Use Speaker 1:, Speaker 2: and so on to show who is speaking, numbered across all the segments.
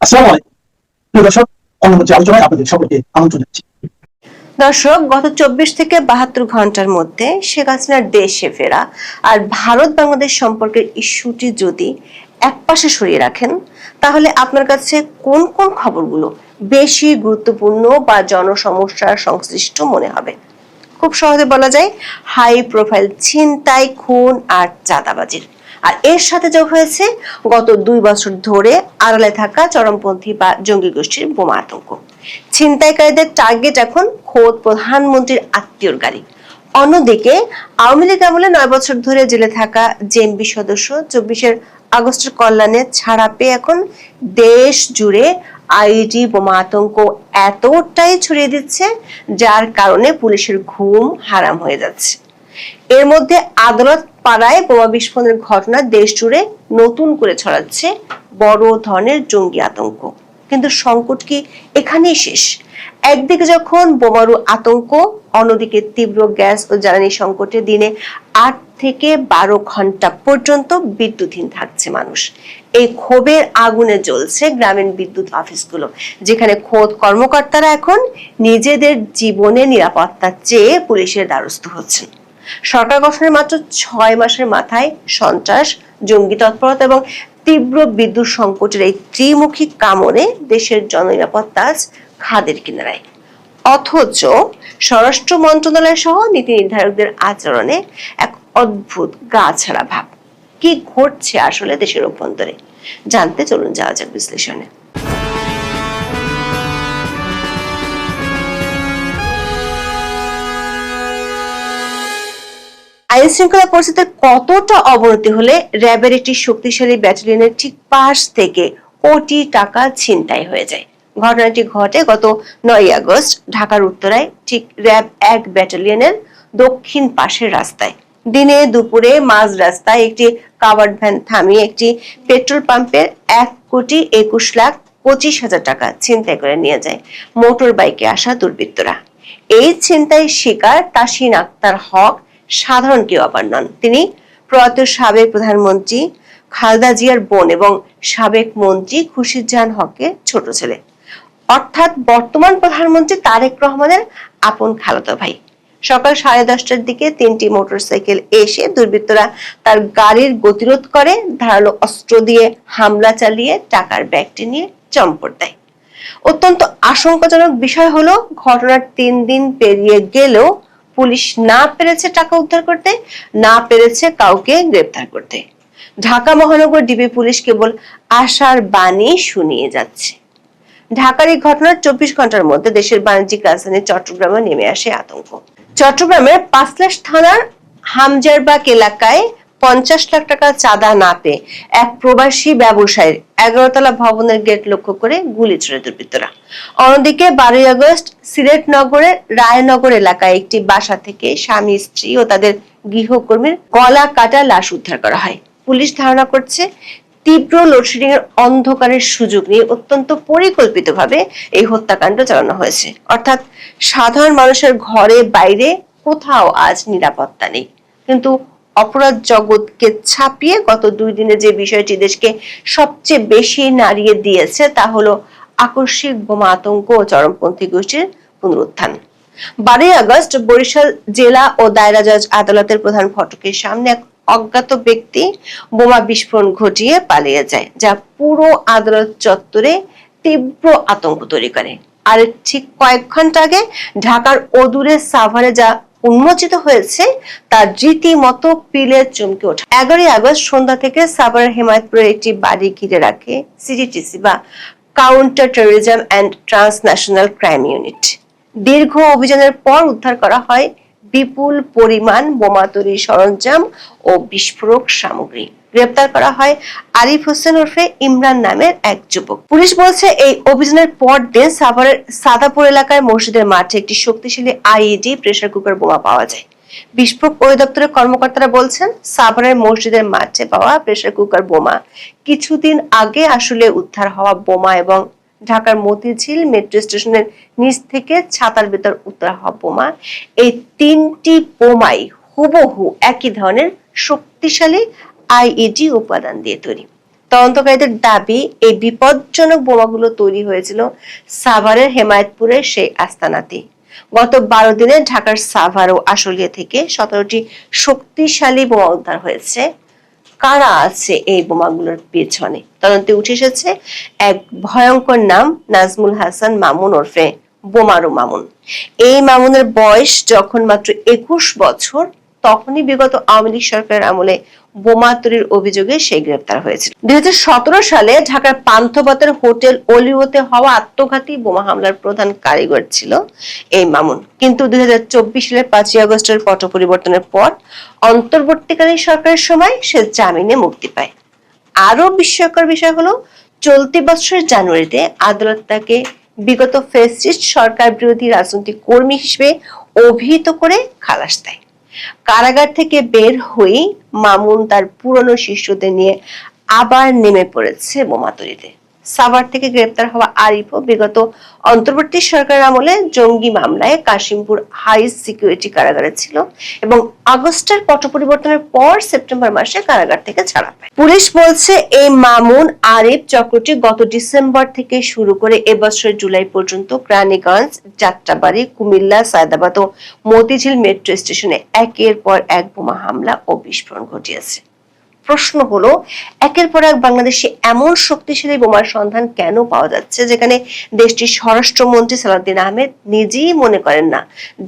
Speaker 1: আসসালামু আলাইকুম প্রিয় দর্শক, অন্নমঞ্চে আলোচনায় আপনাদের সকলকে আমন্ত্রণ জানাচ্ছি।
Speaker 2: দর্শক, গত 24 থেকে 72 ঘন্টার মধ্যে শেখ হাসিনার দেশে ফেরা আর ভারত বাংলাদেশ সম্পর্কের ইস্যুটি যদি একপাশে সরিয়ে রাখেন, তাহলে আপনার কাছে কোন কোন খবরগুলো বেশি গুরুত্বপূর্ণ বা জনসমস্যার সংশ্লিষ্ট মনে হবে? খুব সহজে বলা যায়, হাই প্রোফাইল ছিনতাই, খুন আর চাঁদাবাজির। আর এর সাথে যোগ হয়েছে গত 2 বছর ধরে আড়ালে থাকা চরমপন্থী বা জঙ্গি গোষ্ঠীর বোমা আতঙ্ক। ছিনতাইকারীদের টার্গেট এখন খোদ প্রধানমন্ত্রীর আত্মীয়র গাড়ি। অন্যদিকে আওয়ামী লীগ আমলে 9 বছর ধরে জেলে থাকা জেএমবি সদস্য 24 আগস্টের কল্যাণে ছাড়া পেয়ে এখন দেশ জুড়ে আইইডি বোমা আতঙ্ক এতটাই ছড়িয়ে দিচ্ছে, যার কারণে পুলিশের ঘুম হারাম হয়ে যাচ্ছে। এর মধ্যে আদালত পাড়ায় বোমা বিস্ফোরণের ঘটনা দেশ জুড়ে নতুন করে ছড়াচ্ছে বড় ধরনের জঙ্গি আতঙ্ক। কিন্তু সংকট কি এখানেই শেষ? একদিকে যখন বোমারু আতঙ্ক, অন্যদিকে তীব্র গ্যাস ও জ্বালানি সংকটে দিনে 8 থেকে 12 ঘন্টা পর্যন্ত বিদ্যুৎহীন থাকছে মানুষ। এই ক্ষোভের আগুনে জ্বলছে গ্রামীণ বিদ্যুৎ অফিসগুলো, যেখানে খোদ কর্মকর্তারা এখন নিজেদের জীবনের নিরাপত্তা চেয়ে পুলিশের দ্বারস্থ হচ্ছেন। সরকার গঠনের মাত্র 6 মাসের মাথায় সন্ত্রাস, জঙ্গি তৎপরতা এবং তীব্র বিদ্যুৎ সংকটের এই ত্রিমুখী কামড়ে দেশের জননিরাপত্তা খাদের কিনারায়। অথচ স্বরাষ্ট্র মন্ত্রণালয় সহ নীতি নির্ধারকদের আচরণে এক অদ্ভুত গা ছাড়া ভাব। কি ঘটছে আসলে দেশের অভ্যন্তরে জানতে চলুন যাওয়া যাক বিশ্লেষণে। আইন শৃঙ্খলা পরিস্থিতির কতটা অবনতি হলে র্যাবের একটি শক্তিশালী ব্যাটালিয়নের ঠিক পাশ থেকে কোটি টাকা ছিনতাই হয়ে যায়? ঘটনাটি ঘটে গত 9 আগস্ট ঢাকার উত্তরায়, ঠিক র্যাব 1 ব্যাটালিয়নের দক্ষিণ পাশের রাস্তায়। দিনে দুপুরে মাঝ রাস্তায় একটি কাভার্ড ভ্যান থামিয়ে একটি পেট্রোল পাম্পের 1,21,25,000 টাকা ছিনতাই করে নিয়ে যায় মোটর বাইকে আসা দুর্বৃত্তরা। এই ছিনতাইয়ের শিকার তাসিন আক্তার হক সাধারণ কেউ আবার নন। তিনি প্রয়াত সাবেক প্রধানমন্ত্রী খালেদা জিয়ার বোন এবং সাবেক মন্ত্রী খুরশিদ হকের ছোট ছেলে, অর্থাৎ বর্তমান প্রধানমন্ত্রী তারেক রহমানের আপন খালাতো ভাই। সকাল 10:30টার দিকে 3টি মোটরসাইকেল এসে দুর্বৃত্তরা তার গাড়ির গতিরোধ করে, ধারালো অস্ত্র দিয়ে হামলা চালিয়ে টাকার ব্যাগটি নিয়ে চম্পট দেয়। অত্যন্ত আশঙ্কাজনক বিষয় হলো, ঘটনার 3 দিন পেরিয়ে গেলেও পুলিশ না পেরেছে টাকা উদ্ধার করতে, না পেরেছে কাউকে গ্রেফতার করতে। ঢাকা মহানগর ডিবি পুলিশ কেবল আশার বাণী শুনিয়ে যাচ্ছে। ঢাকার এই ঘটনার 24 ঘন্টার মধ্যে দেশের বাণিজ্যিক রাজধানী চট্টগ্রামে নেমে আসে আতঙ্ক। চট্টগ্রামের পাঁচলাশ থানার হামজারবাগ এলাকায় 50 লাখ টাকা চাঁদা না পেয়ে এক প্রবাসী ব্যবসায়ীর 11 তলা ভবনের গেট লক্ষ্য করে গুলি ছোড়ে দুর্বৃত্তরা। অন্যদিকে 12 আগস্ট সিলেট নগরের রায়নগর এলাকায় একটি বাসা থেকে স্বামী, স্ত্রী ও তাদের গৃহকর্মীর গলা কাটা লাশ উদ্ধার করা হয়। পুলিশ ধারণা করছে তীব্র লোডশেডিং এর অন্ধকারের সুযোগ নিয়ে অত্যন্ত পরিকল্পিতভাবে এই হত্যাকাণ্ড চালানো হয়েছে। অর্থাৎ সাধারণ মানুষের ঘরে বাইরে কোথাও আজ নিরাপত্তা নেই। কিন্তু অপরাধ জগৎকে ছাপিয়ে গত 2 দিনে যে বিষয়টি দেশকে সবচেয়ে বেশি নাড়িয়ে দিয়েছে তা হলো আকস্মিক বোমা আতঙ্ক ও চরমপন্থী গোষ্ঠীর পুনরুত্থান। 12 আগস্ট বরিশাল জেলা ও দায়রা জজ আদালতের প্রধান ফটকের সামনে এক অজ্ঞাত ব্যক্তি বোমা বিস্ফোরণ ঘটিয়ে পালিয়ে যায়, যা পুরো আদালত চত্বরে তীব্র আতঙ্ক তৈরি করে। আর ঠিক কয়েক ঘন্টা আগে ঢাকার অদূরে সাভারে যা উন্মোচিত হয়েছে তা রীতিমতো পিলে চমকে ওঠে। 11 আগস্ট সন্ধ্যা থেকে সাভারের হেমায়তপুরের একটি বাড়ি ঘিরে রাখে সিটিটিসি বা counter terrorism and transnational crime unit. দীর্ঘ অভিযানের পর উদ্ধার করা হয় বিপুল পরিমাণ বোমা তৈরির সরঞ্জাম ও বিস্ফোরক সামগ্রী। গ্রেপ্তার করা হয় আরিফ হোসেন ওরফে ইমরান নামের এক যুবক। পুলিশ বলছে, এই অভিযানের পর দিন সাভারের সাদাপুর এলাকায় মসজিদের মাঠে একটি শক্তিশালী আইইডি প্রেসার কুকার বোমা পাওয়া যায়। বিস্ফোরক অধিদপ্তরের কর্মকর্তারা বলছেন, সাভারের মসজিদের মাঠে পাওয়া প্রেসার কুকার বোমা কিছুদিন আগে আসলে উদ্ধার হওয়া বোমা এবং ঢাকার মতিঝিল মেট্রো স্টেশনের নিচ থেকে ছাতার ভেতর উদ্ধার হওয়া বোমা, এই 3টি বোমাই হুবহু একই ধরনের শক্তিশালী আইইডি উপাদান দিয়ে তৈরি। তদন্তকারীদের দাবি, এই বিপজ্জনক বোমাগুলো তৈরি হয়েছিল সাভারের হেমায়েতপুরের সেই আস্তানাতে। গত 12 দিনে ঢাকার সাভার ও আশুলিয়া থেকে 17টি শক্তিশালী বোমা উদ্ধার হয়েছে। কারা আছে এই বোমাগুলোর পেছনে? তদন্তে উঠে এসেছে এক ভয়ঙ্কর নাম, নাজমুল হাসান মামুন ওরফে বোমারু মামুন। এই মামুনের বয়স যখন মাত্র 21 বছর, তখনই বিগত আওয়ামী লীগ সরকারের আমলে বোমা তৈরির অভিযোগে সে গ্রেপ্তার হয়েছিল। 2017 সালে ঢাকার পান্থপথের হোটেল অলিওতে হওয়া আত্মঘাতী বোমা হামলার প্রধান কারিগর ছিল এই মামুন। কিন্তু 2024 সালের 5ই আগস্টের পট পরিবর্তনের পর অন্তর্বর্তীকালীন সরকারের সময় সে জামিনে মুক্তি পায়। আরো বিস্ময়কর বিষয় হলো, চলতি বছরের জানুয়ারিতে আদালত তাকে বিগত ফ্যাসিস্ট সরকার বিরোধী রাজনৈতিক কর্মী হিসেবে অভিহিত করে খালাস দেয়। কারাগার থেকে বের হয়ে মামুন তার পুরনো শিষ্যদের নিয়ে আবার নেমে পড়েছে বোমা তৈরিতে। সাভার থেকে গ্রেপ্তার হওয়া আরিফও বিগত অন্তর্বর্তী সরকার আমলে জঙ্গি মামলায় কাশিমপুর হাই সিকিউরিটি কারাগারে ছিল এবং আগস্টের পট পরিবর্তনের পর সেপ্টেম্বর মাসে কারাগার থেকে ছাড়া পায়। পুলিশ বলছে এই মামুন আরিফ চক্রটি গত ডিসেম্বর থেকে শুরু করে এবছর জুলাই পর্যন্ত কেরানীগঞ্জ, যাত্রাবাড়ী, কুমিল্লা, সায়দাবাদ ও মতিঝিল মেট্রো স্টেশনে একের পর এক বোমা হামলা ও বিস্ফোরণ ঘটিয়েছে। প্রশ্ন হলো, একের পর এক বাংলাদেশে এমন শক্তিশালী বোমার সন্ধান কেন পাওয়া যাচ্ছে, যেখানে দেশটির স্বরাষ্ট্রমন্ত্রী সালাউদ্দিন আহমেদ নিজেই মনে করেন না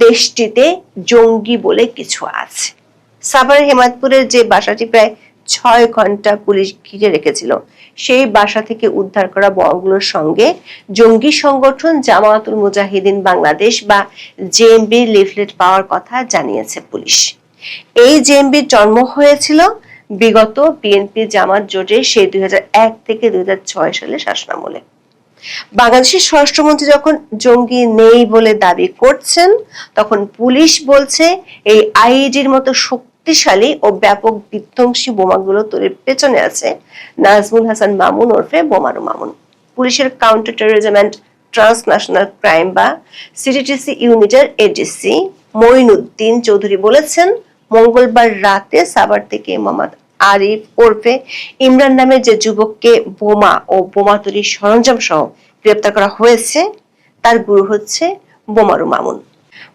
Speaker 2: দেশটিতে জঙ্গি বলে কিছু আছে? সাভারের হেমায়েতপুরের যে বাসাটি প্রায় 6 ঘন্টা পুলিশ ঘিরে রেখেছিল, সেই বাসা থেকে উদ্ধার করা বোমাগুলোর সঙ্গে জঙ্গি সংগঠন জামায়াতুল মুজাহিদিন বাংলাদেশ বা জেএমবির লিফলেট পাওয়ার কথা জানিয়েছে পুলিশ। এই জেএমবির জন্ম হয়েছিল বিগত বিএনপি জামাত জোটের সেই 2001 থেকে 2006 সালের শাসনামলে। বাংলাদেশের স্বরাষ্ট্রমন্ত্রী যখন জঙ্গি নেই বলে দাবি করছেন, তখন পুলিশ বলছে এই আইইডির মতো শক্তিশালী ও ব্যাপক বিধ্বংসী বোমাগুলো তৈরির পেছনে আছে নাজমুল হাসান মামুন ওরফে বোমারু মামুন। পুলিশের counter terrorism and transnational crime বা সিটিটিসি ইউনিটের এডিসি মঈনুদ্দিন চৌধুরী বলেছেন, মঙ্গলবার রাতে সাভার থেকে মোহাম্মদ আরিফ ওরফে ইমরান নামে যে যুবককে বোমা ও বোমা তৈরির সরঞ্জাম সহ গ্রেপ্তার করা হয়েছে, তার গুরু হচ্ছে বোমারু মামুন।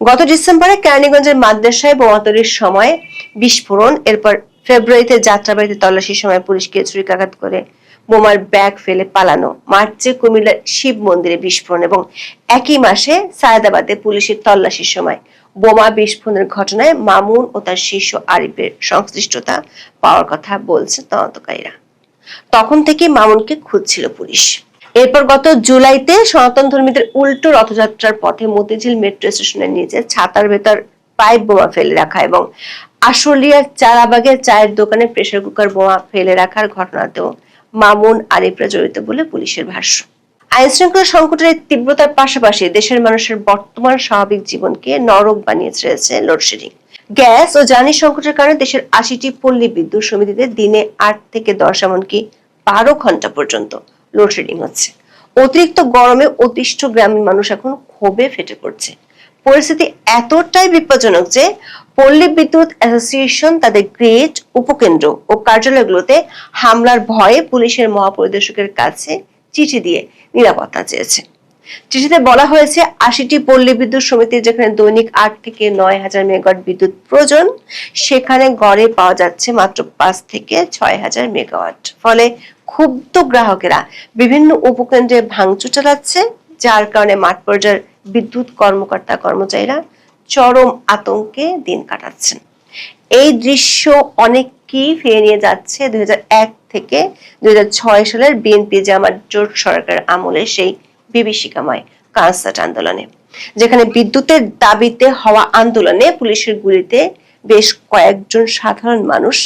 Speaker 2: গত ডিসেম্বরে কেরানীগঞ্জের মাদ্রাসায় বোমা তৈরির সময় বিস্ফোরণ, এরপর ফেব্রুয়ারিতে যাত্রাবাড়িতে তল্লাশির সময় পুলিশকে ছুরিকাঘাত করে বোমার ব্যাগ ফেলে পালানো, মার্চে কুমিল্লার শিব মন্দিরে বিস্ফোরণ এবং একই মাসে সায়দাবাদে পুলিশের তল্লাশির সময় বোমা বিস্ফোরণের ঘটনায় মামুন ও তার শিষ্য আরিফের সংশ্লিষ্টতা পাওয়ার কথা বলছে তদন্তকারীরা। তখন থেকে মামুনকে খুঁজছিল পুলিশ। এরপর গত জুলাইতে সনাতন ধর্মীদের উল্টো রথযাত্রার পথে মতিঝিল মেট্রো স্টেশনের নিচে ছাতার ভেতর পাইপ বোমা ফেলে রাখা এবং আশুলিয়ার চারাবাগের চায়ের দোকানে প্রেসার কুকার বোমা ফেলে রাখার ঘটনাতেও মামুন আরিফরা জড়িত বলে পুলিশের ভাষ্য। আইন শৃঙ্খলা সংকটের তীব্রতার পাশাপাশি দেশের মানুষের বর্তমান স্বাভাবিক জীবনকে নরক বানিয়ে ছেড়েছে লোডশেডিং। গ্যাস ও জ্বালানি সংকটের কারণে দেশের 80টি পল্লী বিদ্যুৎ সমিতিতে দিনে 8 থেকে 10 এমনকি 12 ঘন্টা পর্যন্ত লোডশেডিং হচ্ছে। অতিরিক্ত গরমে অতিষ্ঠ গ্রামীণ মানুষ এখন ক্ষোভে ফেটে পড়ছে। পরিস্থিতি এতটাই বিপজ্জনক যে পল্লী বিদ্যুৎ অ্যাসোসিয়েশন তাদের গ্রিড, উপকেন্দ্র ও কার্যালয়গুলোতে হামলার ভয়ে পুলিশের মহাপরিদর্শকের কাছে চিঠি দিয়ে নিরাপত্তা চেয়েছে। চিঠিতে বলা হয়েছে, 80টি পল্লী বিদ্যুৎ সমিতির যেখানে দৈনিক 8 থেকে 9 হাজার মেগাওয়াট বিদ্যুৎ প্রয়োজন, সেখানে গড়ে পাওয়া যাচ্ছে মাত্র 5 থেকে 6 হাজার মেগাওয়াট। ফলে ক্ষুব্ধ গ্রাহকেরা বিভিন্ন উপকেন্দ্রে ভাঙচুর চালাচ্ছে, যার কারণে মাঠ পর্যায়ের বিদ্যুৎ কর্মকর্তা কর্মচারীরা চরম আতঙ্কে দিন কাটাচ্ছেন। এই দৃশ্য অনেককেই ফিরে নিয়ে যাচ্ছে 2001 থেকে 2006 সালের বিএনপি জামাত জোট সরকার আমলে সেই বিভীষিকাময় কানসার্ট আন্দোলনে, যেখানে বিদ্যুতের দাবিতে হওয়া আন্দোলনে পুলিশের গুলিতে বেশ কয়েকজন সাধারণ মানুষ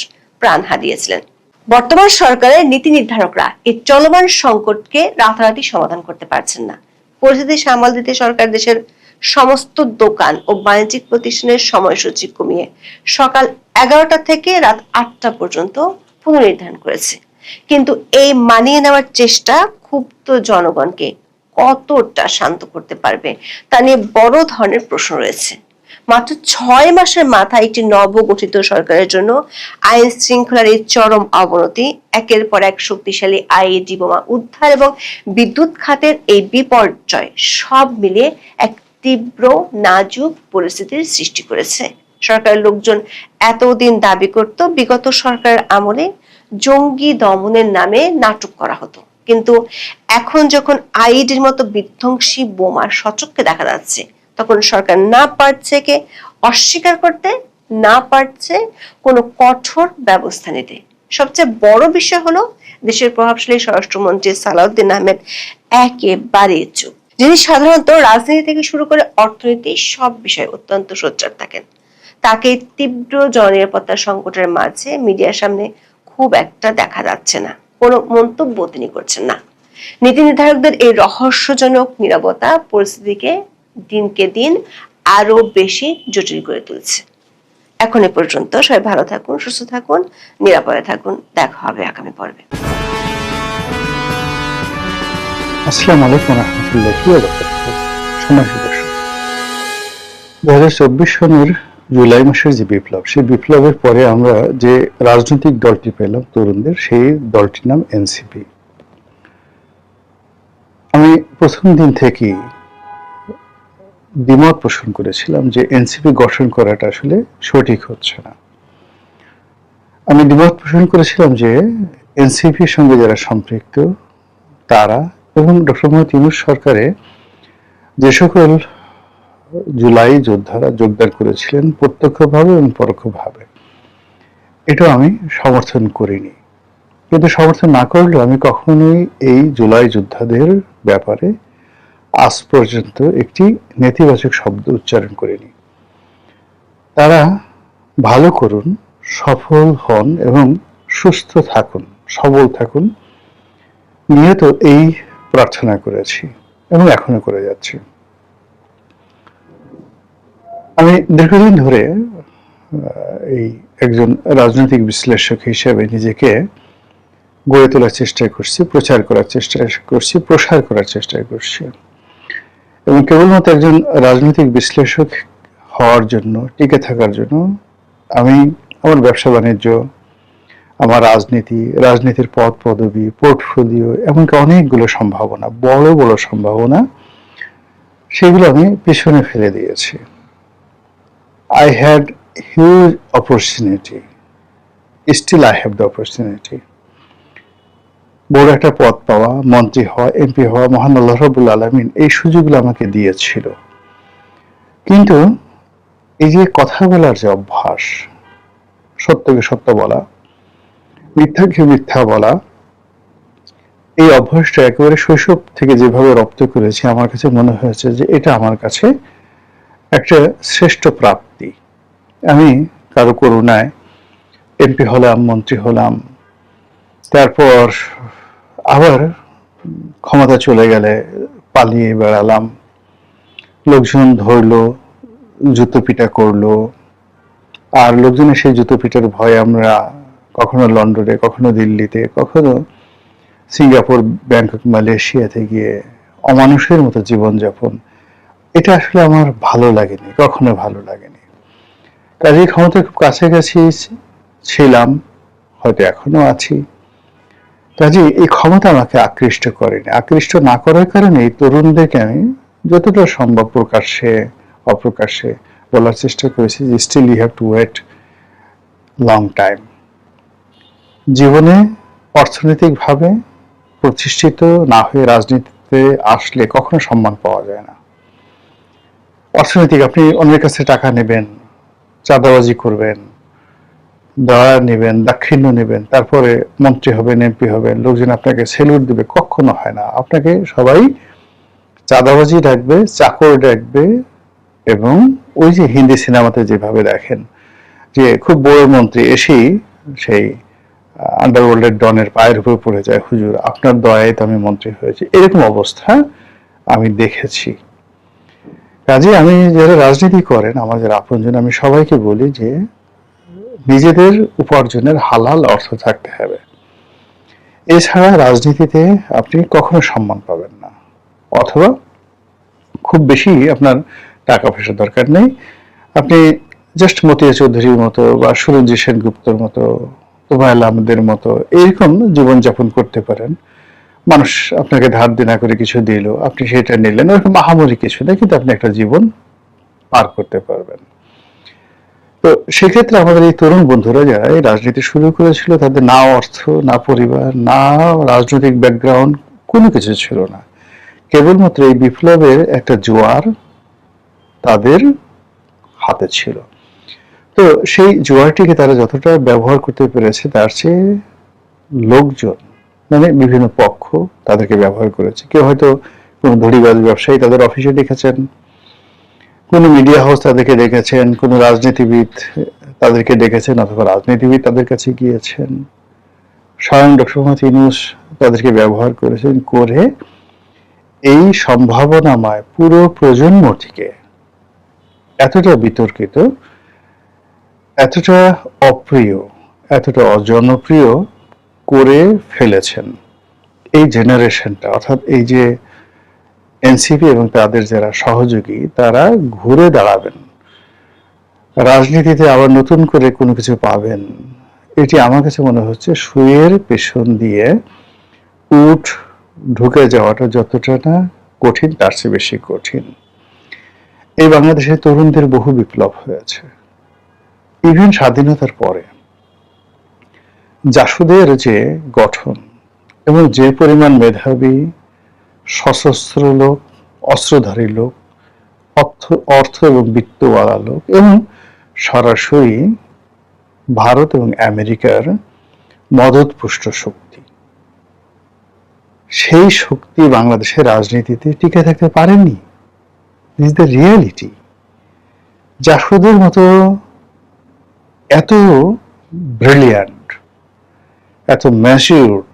Speaker 2: প্রাণ হারিয়েছিলেন। বর্তমান সরকারের নীতি নির্ধারকরা এই চলমান সংকটকে রাতারাতি সমাধান করতে পারছেন না। পরিস্থিতি সামাল দিতে সরকার দেশের সমস্ত দোকান ও বাণিজ্যিক প্রতিষ্ঠানের সময়সূচি কমিয়ে সকাল 11টা থেকে রাত 8টা পর্যন্ত পুনর্নির্ধারণ করেছে। কিন্তু এই মানিয়ে নেওয়ার চেষ্টা ক্ষুব্ধ জনগণকে কতটা শান্ত করতে পারবে তা নিয়ে বড় ধরনের প্রশ্ন রয়েছে। মাত্র 6 মাসের মাথায় একটি নবগঠিত সরকারের জন্য আইন শৃঙ্খলার এই চরম অবনতি, একের পর এক শক্তিশালী আইইডি বোমা উদ্ধার এবং বিদ্যুৎ খাতের এই বিপর্যয় সব মিলিয়ে এক তীব্র নাজুক পরিস্থিতির সৃষ্টি করেছে। সরকারের লোকজন এতদিন দাবি করত বিগত সরকারের আমলে জঙ্গি দমনের নামে নাটক করা হতো, কিন্তু এখন যখন আইইডির মতো বিধ্বংসী বোমা সচক্ষে দেখা যাচ্ছে, তখন সরকার না পারছে কে অস্বীকার করতে, না পারছে কোনো কঠোর ব্যবস্থা নিতে। সবচেয়ে বড় বিষয় হলো দেশের প্রভাবশালী স্বরাষ্ট্রমন্ত্রী সালাউদ্দিন আহমেদ একেবারে চুপ, যিনি সাধারণত রাজনীতি থেকে শুরু করে অর্থনীতি সব বিষয়ে অত্যন্ত সোচ্চার থাকেন। তাকে তীব্র জননিরাপত্তা সংকটের মাঝে মিডিয়ার সামনে খুব একটা দেখা যাচ্ছে না, কোনো মন্তব্য তিনি করছেন না। নীতি নির্ধারকদের এই রহস্যজনক নীরবতা পরিস্থিতিকে দিনকে দিন আরো বেশি জটিল করে তুলছে। এখন এ পর্যন্ত, সবাই ভালো থাকুন, সুস্থ থাকুন, নিরাপদে থাকুন। দেখা হবে আগামী পর্বে।
Speaker 3: আসসালামু আলাইকুম রহমতুল্লাহি ওয়া বারাকাতুহু। সম্মানিত দর্শক, 2024 সনের জুলাই মাসের যে বিপ্লব, সেই বিপ্লবের পরে আমরা যে রাজনৈতিক দলটি পেলাম তরুণদের, সেই দলটির নাম এনসিপি। আমি প্রথম দিন থেকেই দ্বিমত পোষণ করেছিলাম যে এনসিপি গঠন করাটা আসলে সঠিক হচ্ছে না। আমি দ্বিমত পোষণ করেছিলাম যে এনসিপির সঙ্গে যারা সম্পৃক্ত তারা এবং ডক্টর মোহাম্মদ ইউনূস সরকারে যে সকল জুলাই যোদ্ধারা যোগদান করেছিলেন প্রত্যক্ষভাবে এবং পরোক্ষভাবে, এটা আমি সমর্থন করিনি। কিন্তু সমর্থন না করলেও আমি কখনোই এই জুলাই যোদ্ধাদের ব্যাপারে আজ পর্যন্ত একটি নেতিবাচক শব্দ উচ্চারণ করিনি। তারা ভালো করুন, সফল হন এবং সুস্থ থাকুন, সবল থাকুন, নিয়ত এই প্রার্থনা করেছি এবং এখনো করে যাচ্ছি। আমি দীর্ঘদিন ধরে এই একজন রাজনৈতিক বিশ্লেষক হিসেবে নিজেকে গড়ে তোলার চেষ্টা করছি, প্রচার করার চেষ্টা করছি, প্রসার করার চেষ্টা করছি, এবং কেবলমাত্র একজন রাজনৈতিক বিশ্লেষক হওয়ার জন্য, টিকে থাকার জন্য আমি আমার ব্যবসা বাণিজ্য, আমার রাজনীতির পদ পদবি, পোর্টফোলিও, এমনকি অনেকগুলো সম্ভাবনা, বড় বড় সম্ভাবনা, সেগুলো আমি পিছনে ফেলে দিয়েছি। I had huge opportunity. Still I have the opportunity. বড় একটা পদ পাওয়া, মন্ত্রী হওয়া, এমপি হওয়া, মহান আল্লাহ রাব্বুল আলামিন এই সুযোগগুলো আমাকে দিয়েছিল। কিন্তু এই যে কথা বলার যে অভ্যাস, সত্যকে সত্য বলা, মিথ্যাকে মিথ্যা বলা, এই অভ্যাসটা একেবারে শৈশব থেকে যেভাবে রপ্ত করেছি, আমার কাছে মনে হয়েছে যে এটা আমার কাছে একটা শ্রেষ্ঠ প্রাপ্তি। আমি কারো করুণায় এমপি হলাম, মন্ত্রী হলাম, তারপর আবার ক্ষমতা চলে গেলে পালিয়ে বেড়ালাম, লোকজন ধরলো, জুতো পিটা করলো, আর লোকজনের সেই জুতো পিটার ভয়ে আমরা কখনো লন্ডনে, কখনো দিল্লিতে, কখনো সিঙ্গাপুর, ব্যাংকক, মালয়েশিয়াতে গিয়ে অমানুষের মতো জীবনযাপন, এটা আসলে আমার ভালো লাগেনি, কখনো ভালো লাগেনি। কাজেই ক্ষমতার খুব কাছাকাছি ছিলাম, হয়তো এখনো আছি, কাজেই এই ক্ষমতা আমাকে আকৃষ্ট করেনি। আকৃষ্ট না করার কারণে এই তরুণদেরকে আমি যতটা সম্ভব প্রকাশ্যে অপ্রকাশ্যে বলার চেষ্টা করেছি যে still you have to wait long time. জীবনে অর্থনৈতিকভাবে প্রতিষ্ঠিত না হয়ে রাজনীতিতে আসলে কখনো সম্মান পাওয়া যায় না। অর্থনৈতিক, আপনি অন্যের কাছে টাকা নেবেন, চাঁদাবাজি করবেন, দয়া নেবেন, দাক্ষিণ্য নেবেন, তারপরে মন্ত্রী হবেন, এমপি হবেন, লোকজন আপনাকে সেলুট দেবে, কখনো হয় না। আপনাকে সবাই চাঁদাবাজি ডাকবে, চাকর ডাকবে, এবং ওই যে হিন্দি সিনেমাতে যেভাবে দেখেন যে খুব বড় মন্ত্রী এসেই সেই আন্ডারওয়ার্ল্ডের ডনের পায়ের উপর পড়ে যায়, হুজুর আপনার দয়ায় তো আমি মন্ত্রী হয়েছি, এরকম অবস্থা আমি দেখেছি। কাজে আমি যারা রাজনীতি করেন, আমার যারা আপনজন, আমি সবাইকে বলি যে নিজেদের উপার্জনের হালাল অর্থ থাকতে হবে। এছাড়া রাজনীতিতে আপনি কখনো সম্মান পাবেন না, অথবা খুব বেশি আপনার টাকা পয়সা দরকার নেই, আপনি জাস্ট মতিয়া চৌধুরীর মতো বা সুরঞ্জিত সেনগুপ্তর মতো, তোফায়েল আহমেদের মতো এরকম জীবনযাপন করতে পারেন। মানুষ আপনাকে ধার দেনা করে কিছু দিল, আপনি সেটা নিলেন, ওরকম আহামরি কিছু না, কিন্তু আপনি একটা জীবন পার করতে পারবেন। তো সেক্ষেত্রে আমাদের এই তরুণ বন্ধুরা যারা এই রাজনীতি শুরু করেছিল, তাদের না অর্থ, না পরিবার, না রাজনৈতিক ব্যাকগ্রাউন্ড, কোনো কিছু ছিল না। কেবলমাত্র এই বিপ্লবের একটা জোয়ার তাদের হাতে ছিল। তো সেই জোয়ারটিকে তারা যতটা ব্যবহার করতে পেরেছে, তার চেয়ে লোকজন, মানে বিভিন্ন পক্ষ তাদেরকে ব্যবহার করেছে। কেউ হয়তো কোনো ধড়িবাজ ব্যবসায়ী তাদের অফিসে দেখেছেন, কোনো মিডিয়া হাউস তাদেরকে দেখেছেন, কোনো রাজনীতিবিদ তাদেরকে দেখেছেন, অথবা রাজনীতিবিদ তাদের কাছে গিয়েছেন। স্বয়ং ডক্টর মোহাম্মদ ইউনূস তাদেরকে ব্যবহার করেছেন, করে এই সম্ভাবনাময় পুরো প্রজন্মটিকে এতটা বিতর্কিত, এতটা অপ্রিয়, এতটা অজনপ্রিয় করে ফেলেছেন। এই জেনারেশনটা, অর্থাৎ এই যে এনসিপি এবং তাদের যারা সহযোগী, তারা ঘুরে দাঁড়াবেন, রাজনীতিতে আবার নতুন করে কোনো কিছু পাবেন, এটি আমার কাছে মনে হচ্ছে সুয়ের পেছন দিয়ে উট ঢুকে যাওয়াটা যতটা না কঠিন, তার চেয়ে বেশি কঠিন। এই বাংলাদেশের তরুণদের বহু বিপ্লব হয়েছে, ইভেন স্বাধীনতার পরে। জাসদের যে গঠন এবং যে পরিমাণ মেধাবী, সশস্ত্র লোক, অস্ত্রধারী লোক, অর্থ এবং বিত্তওয়ালা লোক, এবং সরাসরি ভারত এবং আমেরিকার মদতপুষ্ট শক্তি, সেই শক্তি বাংলাদেশের রাজনীতিতে টিকে থাকতে পারেনি। This the reality. জাসদের মতো এত ব্রিলিয়ান্ট, এত ম্যাচিউরড,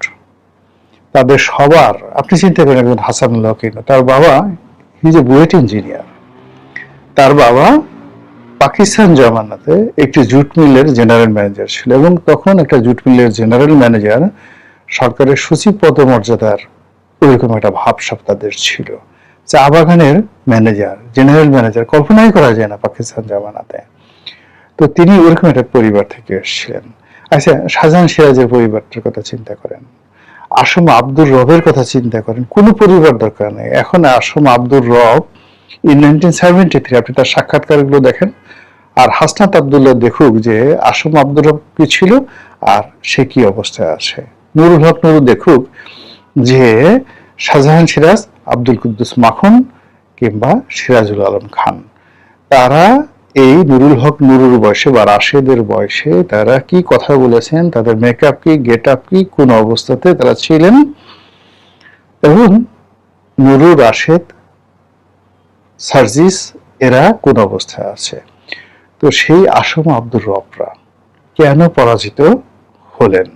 Speaker 3: তাদের সবার, আপনি চিন্তা করেন একজন হাসানুল্লাহ কিনো, তার বাবা he is a BUET engineer, তার বাবা পাকিস্তান জমানাতে একটি জুট মিলের জেনারেল ম্যানেজার ছিল, এবং তখন একটা জুট মিলের জেনারেল ম্যানেজার সরকারের সচিব পদমর্যাদার ওইরকম একটা ভাবসাব তাদের ছিল। চা বাগানের ম্যানেজার, জেনারেল ম্যানেজার, কল্পনাই করা যায় না পাকিস্তান জমানাতে। তো তিনি ওরকম একটা পরিবার থেকে এসেছিলেন। আচ্ছা, শাহজাহান সিরাজের পরিবারটার কথা চিন্তা করেন, আসম আব্দুর রবের কথা চিন্তা করেন, কোনো পরিবার দরকার নেই। এখন আসম আব্দুর রব ইন 1973, আপনি তার সাক্ষাৎকারগুলো দেখেন, আর হাসনাত আব্দুল্লাহ দেখুক যে আসম আব্দুর রব কি ছিল আর সে কি অবস্থায় আছে। নুরুল হক নুরু দেখুক যে শাহজাহান সিরাজ, আব্দুল কুদ্দুস মাখন কিংবা সিরাজুল আলম খান, তারা এই নুরুল হক নুরুর বয়সে বা রাশেদের বয়সে তারা কি কথা বলেছেন, তাদের মেকআপ কি, গেট আপ কি, কোন অবস্থাতে তারা ছিলেন, এবং নুরু, রাশেদ, সার্জিস এরা কোন অবস্থায় আছে। তো সেই আসম আব্দুর রবরা কেন পরাজিত হলেন,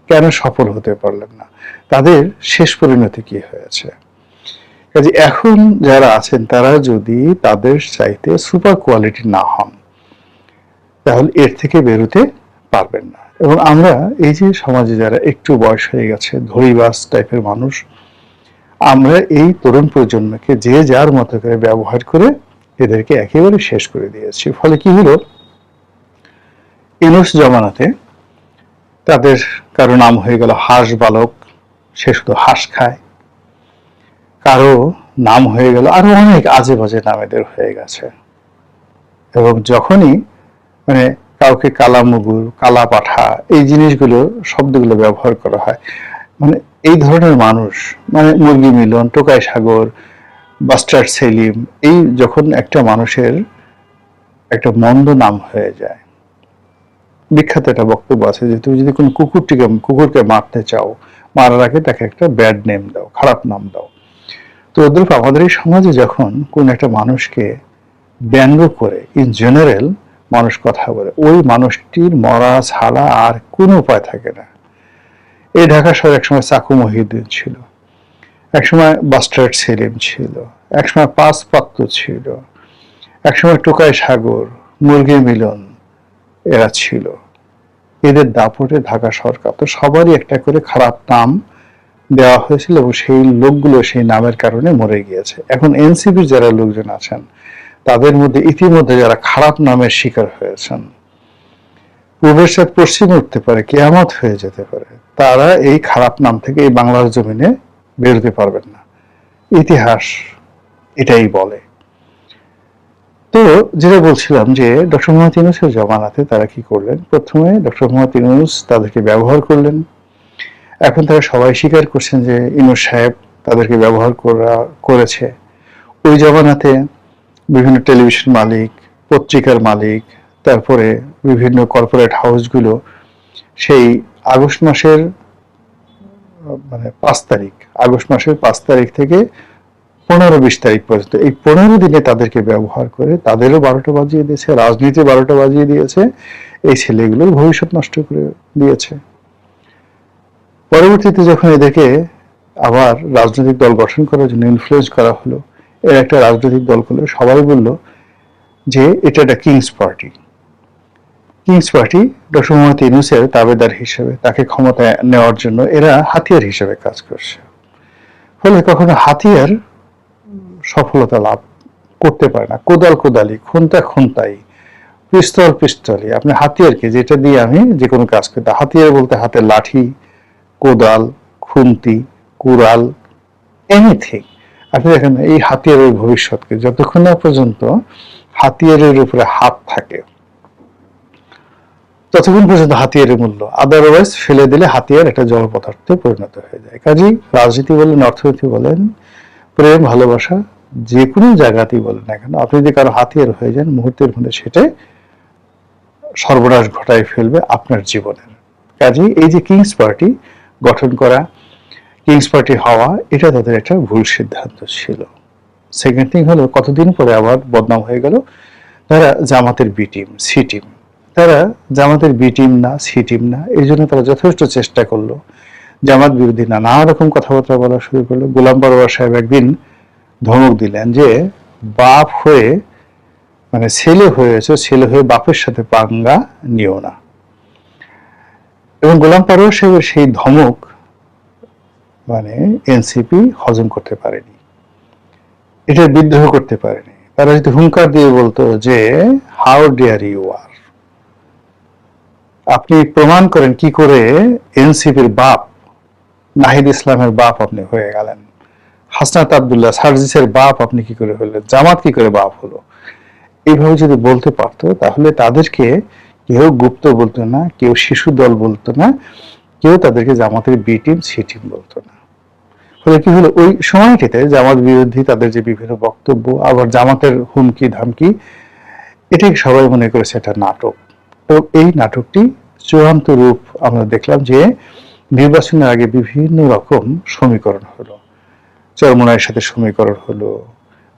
Speaker 3: কেন সফল হতে পারলেন না, তাদের শেষ পরিণতি কি হয়েছে? কাজে এখন যারা আছেন তারা যদি তাদের চাইতে সুপার কোয়ালিটি না হন, তাহলে এর থেকে বেরোতে পারবেন না। এবং আমরা এই যে সমাজে যারা একটু বয়স হয়ে গেছে, ধড়িবাজ টাইপের মানুষ, আমরা এই তরুণ প্রজন্মকে যে যার মতো করে ব্যবহার করে এদেরকে একেবারে শেষ করে দিয়েছি। ফলে কি হলো, ইউনূস জমানাতে তাদের কারো নাম হয়ে গেল হাঁস বালক, সে শুধু হাঁস খায়। কারো নাম হয়ে গেল আরো অনেক আজে বাজে নাম এদের হয়ে গেছে। এবং যখনই মানে কাউকে কালা মুগুর, কালা পাঠা, এই জিনিসগুলো, শব্দগুলো ব্যবহার করা হয়, মানে এই ধরনের মানুষ, মানে মুরগি মিলন, টোকাই সাগর, বাস্টার্ড সেলিম, এই যখন একটা মানুষের একটা মন্দ নাম হয়ে যায়, বিখ্যাত একটা বক্তব্য আছে যে তুমি যদি কোনো কুকুরকে মারতে চাও, মারার আগে তাকে একটা ব্যাড নেম দাও, খারাপ নাম দাও। তো ওদের আমাদের এই সমাজে যখন কোন একটা মানুষকে ব্যঙ্গ করে ইন জেনারেল মানুষ কথা বলে, ওই মানুষটির মরা ছাড়া আর কোনো উপায় থাকে না। এই ঢাকা শহরে একসময় চাকু মহিউদ্দিন ছিল, একসময় বাস্টার্ড সেলিম ছিল, একসময় পাঁচ পাত্র ছিল, একসময় টোকাই সাগর, মুরগি মিলন, এরা ছিল। এদের দাপটে ঢাকা সরকার তো সবারই একটা করে খারাপ নাম দেওয়া হয়েছিল, এবং সেই লোকগুলো সেই নামের কারণে মরে গিয়েছে। এখন এনসিপির যারা লোকজন আছেন তাদের মধ্যে ইতিমধ্যে যারা খারাপ নামের শিকার হয়েছেন, পূর্বের সাথে পশ্চিমে উঠতে পারে, কিয়ামত হয়ে যেতে পারে, তারা এই খারাপ নাম থেকে এই বাংলার জমিনে বেরোতে পারবেন না। ইতিহাস এটাই বলে। তো যেটা বলছিলাম যে ডক্টর মোহাম্মদ ইউনূসের জমানাতে তারা কি করলেন, প্রথমে ডক্টর মোহাম্মদ ইউনূস তাদেরকে ব্যবহার করলেন। এখন তারা সবাই স্বীকার করছেন যে ইউনূস সাহেব তাদেরকে ব্যবহার করেছে। ওই জমানাতে বিভিন্ন টেলিভিশন মালিক, পত্রিকার মালিক, তারপরে বিভিন্ন কর্পোরেট হাউসগুলো সেই আগস্ট মাসের 5 তারিখ থেকে 15-20 তারিখ পর্যন্ত এই 15 দিনে তাদেরকে ব্যবহার করে তাদেরও 12টা বাজিয়ে দিয়েছে, রাজনীতি 12টা বাজিয়ে দিয়েছে, এই ছেলেগুলোর ভবিষ্যৎ নষ্ট করে দিয়েছে। পরবর্তীতে যখন এদেরকে আবার রাজনৈতিক দল গঠন করার জন্য ইনফ্লুয়েন্স করা হলো, এর একটা রাজনৈতিক দল করলো, সবাই বলল যে এটা একটা কিংস পার্টি। ডক্টর মোহাম্মদ ইউনূসের তাবেদার হিসেবে তাকে ক্ষমতায় নেওয়ার জন্য এরা হাতিয়ার হিসেবে কাজ করছে। ফলে কখনো হাতিয়ার সফলতা লাভ করতে পারে না। কোদালি, খুন্তাই, পিস্তলি। আপনি হাতিয়ারকে, যেটা দিয়ে আমি যে কোনো কাজ করতে, হাতিয়ার বলতে হাতের লাঠি, কোদাল, খুন্তি, কুড়াল, এনিথিং। আপনি দেখেন এই হাতিয়ারের ভবিষ্যৎকে যতক্ষণ না পর্যন্ত হাতিয়ারের উপরে হাত থাকে ততক্ষণ পর্যন্ত হাতিয়ারের মূল্য, আদারওয়াইজ ফেলে দিলে হাতিয়ার একটা জড় পদার্থে পরিণত হয়ে যায়। কাজেই রাজনীতি বলেন, অর্থনীতি বলেন, প্রেম, ভালোবাসা, যে কোনো জায়গাতেই বলেন না কেন, আপনি যদি কারো হাতিয়ার হয়ে যান মুহূর্তের মধ্যে সেটা সর্বনাশ ঘটায় ফেলবে আপনার জীবনের। কাজেই এই যে কিংস পার্টি গঠন করা, কিংস পার্টি হওয়া, এটা তাদের একটা ভুল সিদ্ধান্ত ছিল। সেকেন্ড থিং হলো, কতদিন পরে আবার বদনাম হয়ে গেল, তারা জামাতের বি টিম, সি টিম। তারা জামাতের বি টিম না, সি টিম না, এই জন্য তারা যথেষ্ট চেষ্টা করলো, জামাত বিরোধী নানা রকম কথাবার্তা বলা শুরু করলো। গোলাম পরোয়ার সাহেব একদিন ধমক দিলেন যে বাপ হয়ে, মানে ছেলে হয়ে বাপের সাথে পাঙ্গা নিও না। এবং গোলাম পরোয়ার সাহেবের সেই ধমক মানে এনসিপি হজম করতে পারেনি, এটার বিদ্রোহ করতে পারেনি। তারা যদি হুঙ্কার দিয়ে বলতো যে হাউ ডেয়ার ইউ আর, আপনি প্রমাণ করেন কি করে এনসিপির বাপ, নাহিদ ইসলামের বাপ আপনি হয়ে গেলেন, হাসনাত আব্দুল্লাহ সার্জিসের বাপ আপনি কি করে হলেন, জামাত কি করে বাপ হলো, এইভাবে যদি বলতে পারতো তাহলে তাদেরকে কেউ গুপ্ত বলতো না, কেউ শিশু দল বলতো না, কেউ তাদেরকে জামাতের বি টিম, সি টিম বলতো না। ফলে কি হলো, ওই সময়টিতে জামাত বিরোধী তাদের যে বিভিন্ন বক্তব্য, আবার জামাতের হুমকি ধামকি, এটাই সবাই মনে করেছে একটা নাটক। তো এই নাটকটি চূড়ান্ত রূপ আমরা দেখলাম যে নির্বাচনের আগে বিভিন্ন রকম সমীকরণ হলো। চরমোনাইয়ের সাথে সমীকরণ হলো,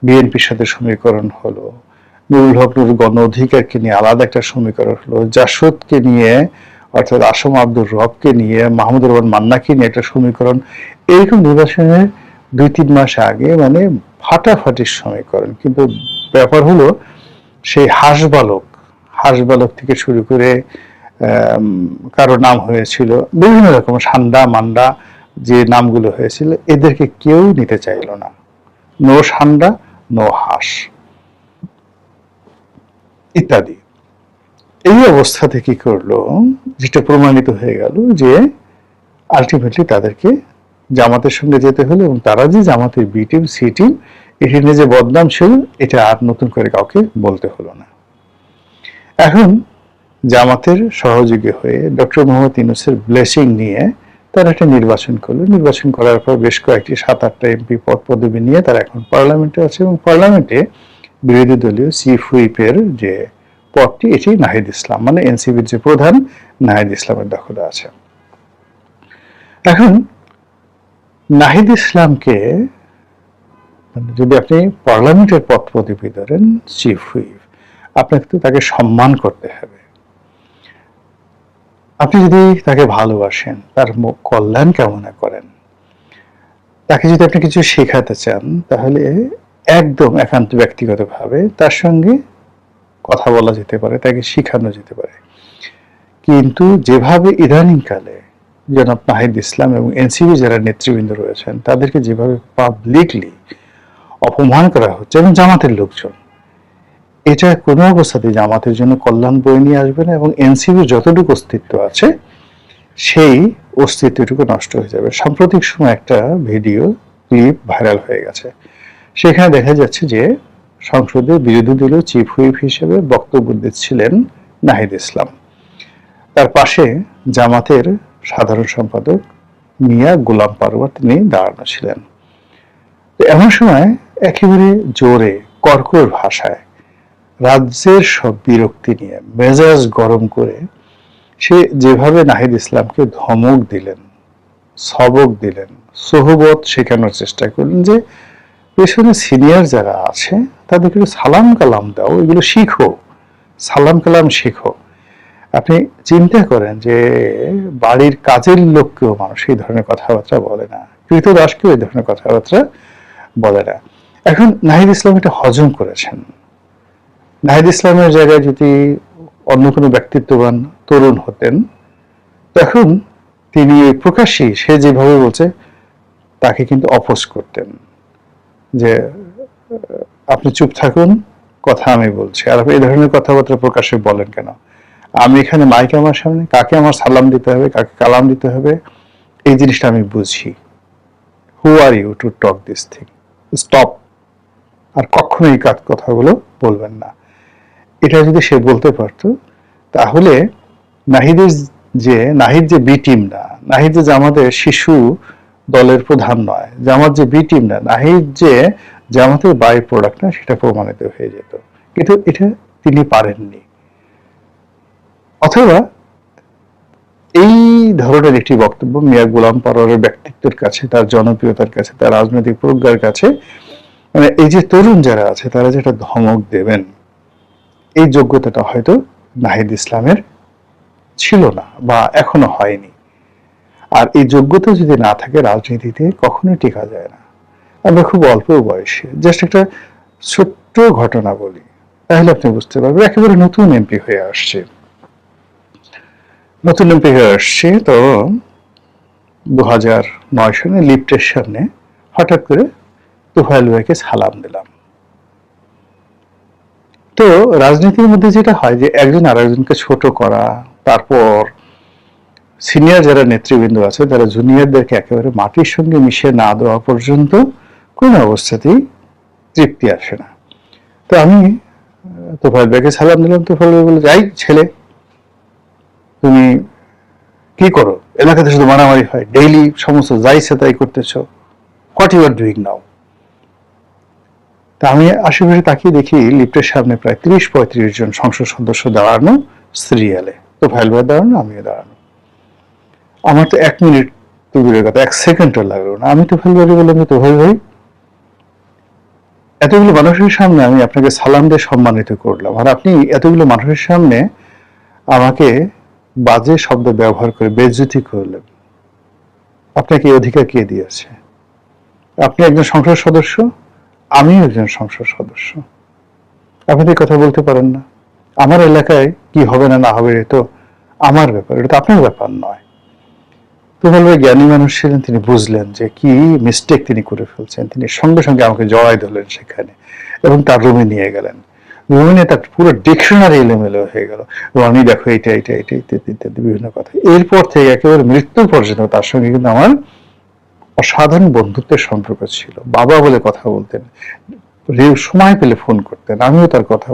Speaker 3: বিএনপির সাথে সমীকরণ হলো, নুরুল হক নুর গণ অধিকারকে নিয়ে আলাদা একটা সমীকরণ হলো, জাসদকে নিয়ে অর্থাৎ আসম আব্দুর রবকে নিয়ে, মাহমুদুর রহমান মান্নাকে নিয়ে একটা সমীকরণ। এইরকম নির্বাচনের 2-3 মাস আগে মানে ফাটাফাটির সমীকরণ। কিন্তু ব্যাপার হলো সেই হাঁসবালক থেকে শুরু করে কারো নাম হয়েছিল বিভিন্ন রকম, সান্ডা মান্ডা যে নামগুলো হয়েছিল, এদেরকে কেউ নিতে চাইল না। নো সান্ডা, নো হাঁস ইত্যাদি। এই অবস্থাতে কি করলো, যেটা প্রমাণিত হয়ে গেল যে আলটিমেটলি তাদেরকে জামাতের সঙ্গে যেতে হলো, এবং তারা যে জামাতের বি টিম, সি টিম, এটি নিয়ে যে বদনাম ছিল এটা আর নতুন করে কাউকে বলতে হলো না। এখন জামাতের সহযোগী হয়ে ডক্টর মোহাম্মদ ইউনূসের ব্লেসিং নিয়ে তারা একটা নির্বাচন করলো। নির্বাচন করার পর বেশ কয়েকটি 7-8টা এমপি পদবি নিয়ে তারা এখন পার্লামেন্টে আছে, এবং পার্লামেন্টে বিরোধী দলীয় চিফ হুইপের যে পদটি, এটি নাহিদ ইসলাম মানে এনসিপির যে প্রধান, নাহিদ ইসলামের দখলে আছে। এখন নাহিদ ইসলামকে যদি আপনি পার্লামেন্টের পদ পদবি ধরেন, চিফ হুইপ, আপনাকে তো তাকে সম্মান করতে হবে। আপনি যদি তাকে ভালোবাসেন, তার কল্যাণ কামনা করেন, তাকে যদি আপনি কিছু শেখাতে চান, তাহলে একদম একান্ত ব্যক্তিগতভাবে তার সঙ্গে কথা বলা যেতে পারে, তাকে শিখানো যেতে পারে। কিন্তু যেভাবে ইদানিংকালে জনাব নাহিদ ইসলাম এবং এনসিপি যারা নেতৃবৃন্দ রয়েছেন তাদেরকে যেভাবে পাবলিকলি অপমান করা হচ্ছে, এবং জামাতের লোকজন, এটা কোনো অবস্থাতেই জামাতের জন্য কল্যাণ বয়ে নিয়ে আসবে না, এবং এনসিপির যতটুকু অস্তিত্ব আছে সেই অস্তিত্বটুকু নষ্ট হয়ে যাবে। সাম্প্রতিক সময় একটা ভিডিও ক্লিপ ভাইরাল হয়ে গেছে, সেখানে দেখা যাচ্ছে যে সংসদের বিরোধী দলীয় চিফ হুইপ হিসেবে বক্তব্য দিচ্ছিলেন নাহিদ ইসলাম, তার পাশে জামাতের সাধারণ সম্পাদক মিয়া গোলাম পারওয়ার তিনি দাঁড়ানো ছিলেন। এমন সময় একেবারে জোরে কর্কশ ভাষায় রাজ্যের সব বিরক্তি নিয়ে মেজাজ গরম করে সে যেভাবে নাহিদ ইসলামকে ধমক দিলেন, সবক দিলেন, সোহবত শেখানোর চেষ্টা করলেন যে পেছনে সিনিয়র যারা আছে তাদেরকে একটু সালাম কালাম দাও, এগুলো শিখো, সালাম কালাম শিখো। আপনি চিন্তা করেন যে বাড়ির কাজের লোককেও মানুষ এই ধরনের কথাবার্তা বলে না, কৃতদাসকেও এই ধরনের কথাবার্তা বলে না। এখন নাহিদ ইসলাম এটা হজম করেছেন। নাহিদ ইসলামের জায়গায় যদি অন্য কোনো ব্যক্তিত্ববান তরুণ হতেন, তখন তিনি প্রকাশ্যেই সে যেভাবে বলছে তাকে কিন্তু অপোজ করতেন যে আপনি চুপ থাকুন, কথা আমি বলছি, আর আপনি এই ধরনের কথাবার্তা প্রকাশ্যে বলেন কেন? আমি এখানে মাইক আমার সামনে, কাকে আমার সালাম দিতে হবে, কাকে কালাম দিতে হবে, এই জিনিসটা আমি বুঝি। Who are you to talk this thing? Stop. আর কখনো এই কথাগুলো বলবেন না। এটা যদি সে বলতে পারতো, তাহলে নাহিদ যে বি টিম না, নাহিদ যে জামাতের শিশু দলের প্রধান নয়, জামাত যে বি টিম না, নাহিদ যে জামাতের বাই প্রোডাক্ট না, সেটা প্রমাণিত হয়ে যেত। কিন্তু এটা তিনি পারেননি। অথবা এই ধরনের একটি বক্তব্য মিয়া গোলাম পরোয়ারের ব্যক্তিত্বের কাছে, তার জনপ্রিয়তার কাছে, তার রাজনৈতিক প্রজ্ঞার কাছে, মানে এই যে তরুণ যারা আছে তারা যেটা ধমক দেবেন, এই যোগ্যতাটা হয়তো নাহিদ ইসলামের ছিল না বা এখনো হয়নি। আর এই যোগ্যতা যদি না থাকে রাজনীতিতে কখনোই টিকা যায় না। আমরা খুব অল্প বয়সে জাস্ট একটা ছোট্ট ঘটনা বলি, তাহলে আপনি বুঝতে পারবেন। একেবারে নতুন এমপি হয়ে আসছে, তো 2009 সালে লিফটের সামনে হঠাৎ করে তোফায়েল ভাইকে সালাম দিলাম। তো রাজনীতির মধ্যে যেটা হয় যে একজন আরেকজনকে ছোট করা, তারপর সিনিয়র যারা নেতৃবৃন্দ আছে তারা জুনিয়রদেরকে একেবারে মাটির সঙ্গে মিশিয়ে না দেওয়া পর্যন্ত কোন অবস্থাতেই তৃপ্তি আসে না। তো আমি তোফায়েল ভাইকে সালাম দিলাম। তোফায়েল ভাই বলে, যাই ছেলে, তুমি কি করো? এলাকাতে শুধু মারামারি হয়, ডেইলি সমস্ত যাই সে তাই করতেছো, what you are doing now? তা আমি আশেপাশে তাকিয়ে দেখি লিফটের সামনে প্রায় 30-35 জন সংসদ সদস্য দাঁড়ানো সিরিয়ালে। তোফায়েল ভাই দাঁড়ানো, আমিও দাঁড়ানো। আমার তো 1 মিনিট তো দূরের কথা, 1 সেকেন্ডও লাগলো না। আমি তোফায়েল ভাইকে বললাম, তোফায়েল ভাই, এতগুলো মানুষের সামনে আমি আপনাকে সালাম দিয়ে সম্মানিত করলাম, আর আপনি এতগুলো মানুষের সামনে আমাকে বাজে শব্দ ব্যবহার করে বেইজ্জতি করলেন। আপনাকে এই অধিকার কে দিয়েছে? আপনি একজন সংসদ সদস্য, আমিও একজন সংসদ সদস্য। আপনি তো কথা বলতে পারেন না। আমার এলাকায় কি হবে না না হবে এটা তো আমার ব্যাপার, এটা তো আপনার ব্যাপার নয়। তো বলবে জ্ঞানী মানুষ ছিলেন, তিনি বুঝলেন যে কি মিস্টেক তিনি করে ফেলছেন। তিনি সঙ্গে সঙ্গে আমাকে জড়াই ধরলেন সেখানে এবং তার রুমে নিয়ে গেলেন। রুমে নিয়ে তার পুরো ডিকশনারি এলোমেলো হয়ে গেল। আমি দেখো এটা এটা এটা ইত্যাদি বিভিন্ন কথা। এরপর থেকে একেবারে মৃত্যু পর্যন্ত তার সঙ্গে কিন্তু আমার অসাধারণ বন্ধুত্বের সম্পর্ক ছিল। বাবা বলে কথা বলতেন, সময় পেলে ফোন করতেন, আমিও তার কথা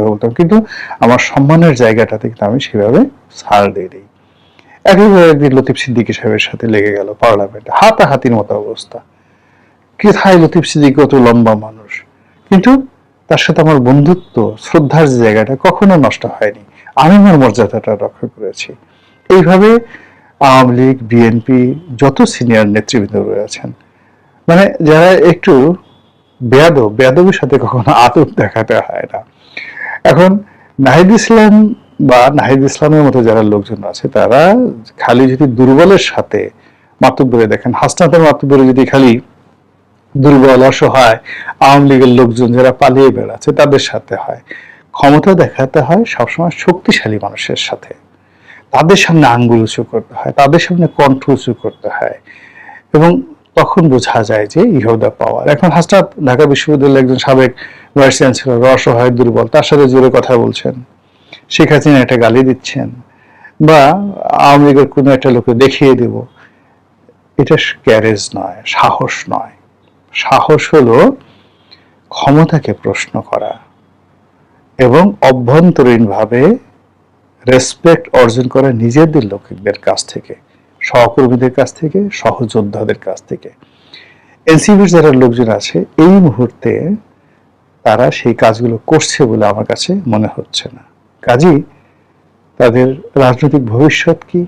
Speaker 3: বলতাম, কিন্তু আমার সম্মানের জায়গাটাতে কিন্তু আমি সেভাবে ছাড় দিই। একেবারে একদিন লতিফ সিদ্দিকী সাহেবের সাথে লেগে গেল পার্লামেন্টে, হাতাহাতির মতো অবস্থা। কোথায় লতিফ সিদ্দিকী কত লম্বা মানুষ, কিন্তু তার সাথে আমার বন্ধুত্ব, শ্রদ্ধার যে জায়গাটা কখনো নষ্ট হয়নি। আমি আমার মর্যাদাটা রক্ষা করেছি। এইভাবে আওয়ামী লীগ, বিএনপি যত সিনিয়র নেতৃবৃন্দ রয়েছেন, মানে যারা একটু বেয়াদবের সাথে কখনো আদব দেখাতে হয় না। এখন নাহিদ ইসলাম বা নাহিদ ইসলামের মতো যারা লোকজন আছে, তারা খালি যদি দুর্বলের সাথে মাতুব্বরে দেখেন, হাসনাতের মাতুব্বরে যদি খালি দুর্বল, অসহায় আওয়ামী লীগের লোকজন যারা পালিয়ে বেড়াচ্ছে তাদের সাথে হয়, ক্ষমতা দেখাতে হয় সবসময় শক্তিশালী মানুষের সাথে। তাদের সামনে আঙ্গুল উঁচু করতে হয়, তাদের সামনে কণ্ঠ উঁচু করতে হয়, এবং তখন বোঝা যায় যে ইউ হ্যাভ দ্য পাওয়ার। এখন হাসনাত ঢাকা বিশ্ববিদ্যালয়ের একজন সাবেক ভাইস চ্যান্সেলর, অসহায় দুর্বল, তার সাথে জোরে কথা বলছেন, শেখ হাসিনা একটা গালি দিচ্ছেন, বা আওয়ামী লীগের কোনো একটা লোকে দেখিয়ে দেব, এটা ক্যারেজ নয়, সাহস নয়। সাহস হলো ক্ষমতাকে প্রশ্ন করা এবং অভ্যন্তরীণভাবে রেসপেক্ট অর্জন করা নিজেদের লোকদের কাছ থেকে, সহকর্মীদের কাছ থেকে, সহযোদ্ধাদের কাছ থেকে। এনসিপির যারা লোকজন আছে এই মুহূর্তে তারা সেই কাজগুলো করছে বলে আমার কাছে মনে হচ্ছে না। কাজেই তাদের রাজনৈতিক ভবিষ্যৎ কি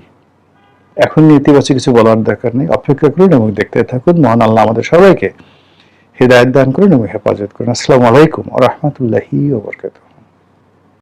Speaker 3: এখন নেতিবাচক কিছু বলার দরকার নেই। অপেক্ষা করুন এবং দেখতে থাকুন। মহান আল্লাহ আমাদের সবাইকে হিদায়াত দান করুন এবং হেফাজত করুন। আসসালামু আলাইকুম ওয়া রাহমাতুল্লাহি ওয়া বারাকাতুহু।